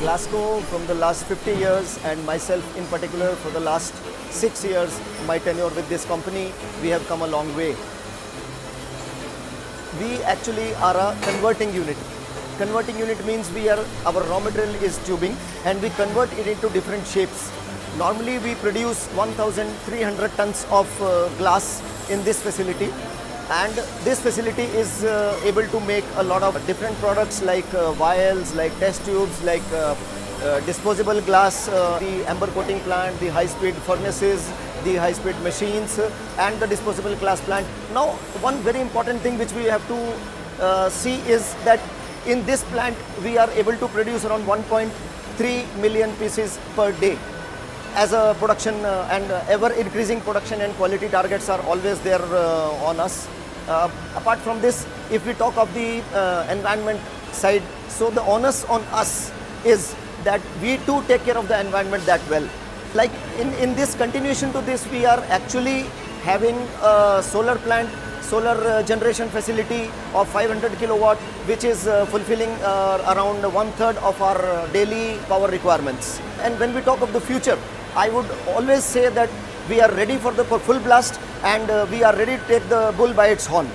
Glassco from the last 50 years and myself in particular for the last 6 years, my tenure with this company, we have come a long way. We actually are a converting unit. Converting unit means our raw material is tubing and we convert it into different shapes. Normally we produce 1,300 tons of glass in this facility, and this facility is able to make a lot of different products like vials, like test tubes, like disposable glass, the amber coating plant, the high-speed furnaces, the high-speed machines, and the disposable glass plant. Now, one very important thing which we have to see is that in this plant we are able to produce around 1.3 million pieces per day. As a production and ever increasing production and quality targets are always there on us. Apart from this, if we talk of the environment side, so the onus on us is that we too take care of the environment that well. Like in this continuation to this, we are actually having a solar plant, solar generation facility of 500 kilowatt, which is fulfilling around 1/3 of our daily power requirements. And when we talk of the future, I would always say that we are ready for the full blast and we are ready to take the bull by its horn.